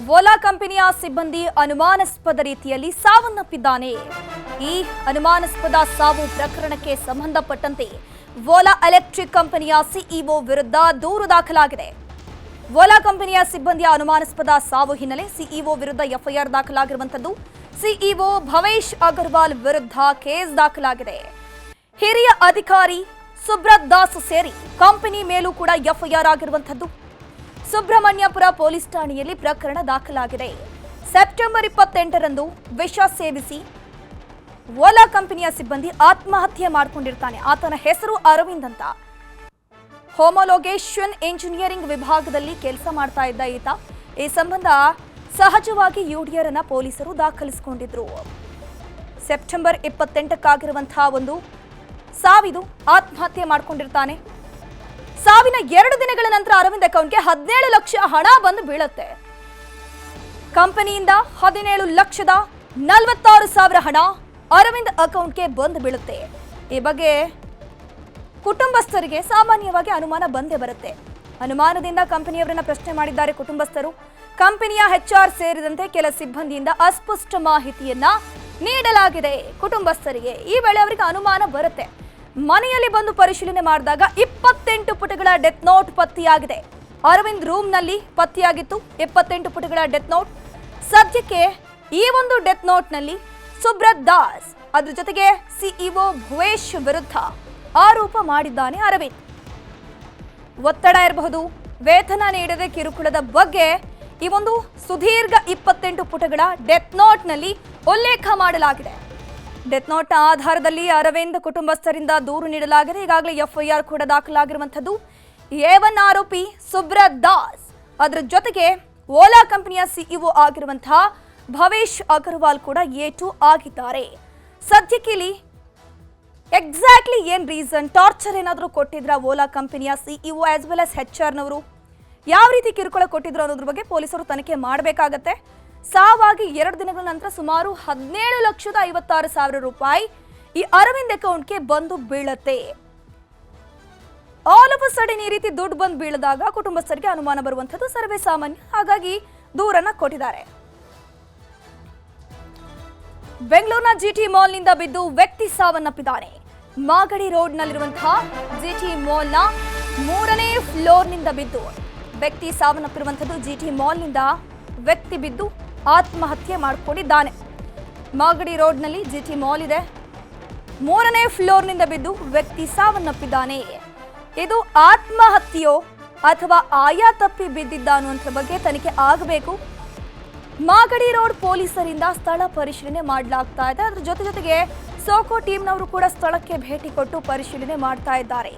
ಓಲಾ ಕಂಪನಿಯ ಸಿಬ್ಬಂದಿ ಅನುಮಾನಾಸ್ಪದ ರೀತಿಯಲ್ಲಿ ಸಾವನ್ನಪ್ಪಿದ್ದಾನೆ. ಈ ಅನುಮಾನಾಸ್ಪದ ಸಾವು ಪ್ರಕರಣಕ್ಕೆ ಸಂಬಂಧಪಟ್ಟಂತೆ ಓಲಾ ಎಲೆಕ್ಟ್ರಿಕ್ ಕಂಪನಿಯ ಸಿಇಒ ವಿರುದ್ಧ ದೂರು ದಾಖಲಾಗಿದೆ. ಓಲಾ ಕಂಪನಿಯ ಸಿಬ್ಬಂದಿಯ ಅನುಮಾನಾಸ್ಪದ ಸಾವು ಹಿನ್ನೆಲೆ ಸಿಇಒ ವಿರುದ್ಧ ಎಫ್ಐಆರ್ ದಾಖಲಾಗಿರುವಂತದ್ದು. ಸಿಇಒ ಭವೇಶ್ ಅಗರ್ವಾಲ್ ವಿರುದ್ಧ ಕೇಸ್ ದಾಖಲಾಗಿದೆ. ಹಿರಿಯ ಅಧಿಕಾರಿ ಸುಬ್ರತ್ ದಾಸ್ ಸೇರಿ ಕಂಪನಿ ಮೇಲೂ ಕೂಡ ಎಫ್ಐಆರ್ ಆಗಿರುವಂತದ್ದು. ಸುಬ್ರಹ್ಮಣ್ಯಪುರ ಪೊಲೀಸ್ ಠಾಣೆಯಲ್ಲಿ ಪ್ರಕರಣ ದಾಖಲಾಗಿದೆ. ಸೆಪ್ಟೆಂಬರ್ 28ರಂದು ವಿಷ ಸೇವಿಸಿ ಓಲಾ ಕಂಪನಿಯ ಸಿಬ್ಬಂದಿ ಆತ್ಮಹತ್ಯೆ ಮಾಡಿಕೊಂಡಿರ್ತಾನೆ. ಆತನ ಹೆಸರು ಅರವಿಂದ್ ಅಂತ. ಹೋಮೋಲೋಗೇಷನ್ ಇಂಜಿನಿಯರಿಂಗ್ ವಿಭಾಗದಲ್ಲಿ ಕೆಲಸ ಮಾಡ್ತಾ ಇದ್ದ ಈತ. ಈ ಸಂಬಂಧ ಸಹಜವಾಗಿ ಯುಡಿಆರ್ ಅನ್ನ ಪೊಲೀಸರು ದಾಖಲಿಸಿಕೊಂಡಿದ್ರು. ಸೆಪ್ಟೆಂಬರ್ 28ಕ್ಕಾಗಿರುವಂತಹ ಒಂದು ಸಾವಿದು ಆತ್ಮಹತ್ಯೆ ಮಾಡಿಕೊಂಡಿರ್ತಾನೆ. ಸಾವಿನ 2 ದಿನಗಳ ನಂತರ ಅರವಿಂದ್ ಅಕೌಂಟ್ಗೆ 17 ಲಕ್ಷ ಹಣ ಬಂದು ಬೀಳುತ್ತೆ. ಕಂಪನಿಯಿಂದ 17,46,000 ಹಣ ಅರವಿಂದ್ ಅಕೌಂಟ್ಗೆ ಬಂದು ಬೀಳುತ್ತೆ. ಈ ಬಗ್ಗೆ ಕುಟುಂಬಸ್ಥರಿಗೆ ಸಾಮಾನ್ಯವಾಗಿ ಅನುಮಾನ ಬಂದೇ ಬರುತ್ತೆ. ಅನುಮಾನದಿಂದ ಕಂಪನಿಯವರನ್ನ ಪ್ರಶ್ನೆ ಮಾಡಿದ್ದಾರೆ ಕುಟುಂಬಸ್ಥರು. ಕಂಪನಿಯ HR ಸೇರಿದಂತೆ ಕೆಲ ಸಿಬ್ಬಂದಿಯಿಂದ ಅಸ್ಪಷ್ಟ ಮಾಹಿತಿಯನ್ನ ನೀಡಲಾಗಿದೆ ಕುಟುಂಬಸ್ಥರಿಗೆ. ಈ ವೇಳೆ ಅವರಿಗೆ ಅನುಮಾನ ಬರುತ್ತೆ. ಮನೆಯಲ್ಲಿ ಬಂದು ಪರಿಶೀಲನೆ ಮಾಡಿದಾಗ 28 ಪುಟಗಳ ಡೆತ್ ನೋಟ್ ಪತ್ತೆಯಾಗಿದೆ. ಅರವಿಂದ್ ರೂಮ್ನಲ್ಲಿ ಪತ್ತೆಯಾಗಿತ್ತು 28 ಪುಟಗಳ ಡೆತ್ ನೋಟ್. ಸದ್ಯಕ್ಕೆ ಈ ಒಂದು ಡೆತ್ ನೋಟ್ನಲ್ಲಿ ಸುಬ್ರತ್ ದಾಸ್, ಅದ್ರ ಜೊತೆಗೆ ಸಿಇಒ ಭವೇಶ್ ವಿರುದ್ಧ ಆರೋಪ ಮಾಡಿದ್ದಾನೆ ಅರವಿಂದ್. ಒತ್ತಡ ಇರಬಹುದು, ವೇತನ ನೀಡದೆ ಕಿರುಕುಳದ ಬಗ್ಗೆ ಈ ಒಂದು ಸುದೀರ್ಘ 28 ಪುಟಗಳ ಡೆತ್ ನೋಟ್ನಲ್ಲಿ ಉಲ್ಲೇಖ ಮಾಡಲಾಗಿದೆ. ಡೆತ್ ನೋಟ್ನ ಆಧಾರದಲ್ಲಿ ಅರವಿಂದ್ ಕುಟುಂಬಸ್ಥರಿಂದ ದೂರು ನೀಡಲಾಗಿದೆ. ಈಗಾಗಲೇ ಎಫ್ಐಆರ್ ಕೂಡ ದಾಖಲಾಗಿರುವಂಥದ್ದು. A1 ಆರೋಪಿ ಸುಬ್ರತ್ ದಾಸ್, ಅದರ ಜೊತೆಗೆ ಓಲಾ ಕಂಪನಿಯ ಸಿಇಒ ಆಗಿರುವಂತಹ ಭವೇಶ್ ಅಗರ್ವಾಲ್ ಕೂಡ A2 ಆಗಿದ್ದಾರೆ. ಸದ್ಯಕ್ಕೆ ಇಲ್ಲಿ ಎಕ್ಸಾಕ್ಟ್ಲಿ ಏನ್ ರೀಸನ್, ಟಾರ್ಚರ್ ಏನಾದರೂ ಕೊಟ್ಟಿದ್ರ ಓಲಾ ಕಂಪನಿಯ CEO as well as HR ನವರು, ಯಾವ ರೀತಿ ಕಿರುಕುಳ ಕೊಟ್ಟಿದ್ರು ಅನ್ನೋದ್ರ ಬಗ್ಗೆ ಪೊಲೀಸರು ತನಿಖೆ ಮಾಡಬೇಕಾಗತ್ತೆ. ಸಾವಾಗಿ 2 ದಿನಗಳ ನಂತರ ಸುಮಾರು 17,56,000 ರೂಪಾಯಿ ಈ ಅರವಿಂದ್ ಅಕೌಂಟ್ಗೆ ಬಂದು ಬೀಳುತ್ತೆ. ಆಲ್ ಆಫ್ ಅ ಸಡನ್ ಈ ರೀತಿ ದುಡ್ಡು ಬಂದು ಬೀಳದಾಗ ಕುಟುಂಬಸ್ಥರಿಗೆ ಅನುಮಾನ ಬರುವಂಥದ್ದು ಸರ್ವೇ ಸಾಮಾನ್ಯ. ಹಾಗಾಗಿ ದೂರನ್ನ ಕೊಟ್ಟಿದ್ದಾರೆ. ಬೆಂಗಳೂರಿನ ಜಿಟಿ ಮಾಲ್ನಿಂದ ಬಿದ್ದು ವ್ಯಕ್ತಿ ಸಾವನ್ನಪ್ಪಿದ್ದಾನೆ. ಮಾಗಡಿ ರೋಡ್ನಲ್ಲಿರುವಂತಹ ಜಿಟಿ ಮಾಲ್ನ 3ನೇ ಫ್ಲೋರ್ನಿಂದ ಬಿದ್ದು ವ್ಯಕ್ತಿ ಸಾವನ್ನಪ್ಪಿರುವಂಥದ್ದು. ಜಿಟಿ ಮಾಲ್ನಿಂದ ವ್ಯಕ್ತಿ ಬಿದ್ದು ಆತ್ಮಹತ್ಯೆ ಮಾಡಿಕೊಂಡಿದ್ದಾನೆ. ಮಾಗಡಿ ರೋಡ್ನಲ್ಲಿ ಜಿಟಿ ಮಾಲ್ ಇದೆ. 3ನೇ ಫ್ಲೋರ್ನಿಂದ ಬಿದ್ದು ವ್ಯಕ್ತಿ ಸಾವನ್ನಪ್ಪಿದ್ದಾನೆ. ಇದು ಆತ್ಮಹತ್ಯೆಯೋ ಅಥವಾ ಆಯಾ ತಪ್ಪಿ ಬಿದ್ದಿದ್ದ ಅನ್ನುವಂಥದ್ರ ಬಗ್ಗೆ ತನಿಖೆ ಆಗಬೇಕು. ಮಾಗಡಿ ರೋಡ್ ಪೊಲೀಸರಿಂದ ಸ್ಥಳ ಪರಿಶೀಲನೆ ಮಾಡಲಾಗ್ತಾ ಇದೆ. ಅದರ ಜೊತೆಗೆ ಸೋಕೋ ಟೀಮ್ನವರು ಕೂಡ ಸ್ಥಳಕ್ಕೆ ಭೇಟಿ ಕೊಟ್ಟು ಪರಿಶೀಲನೆ ಮಾಡ್ತಾ ಇದ್ದಾರೆ.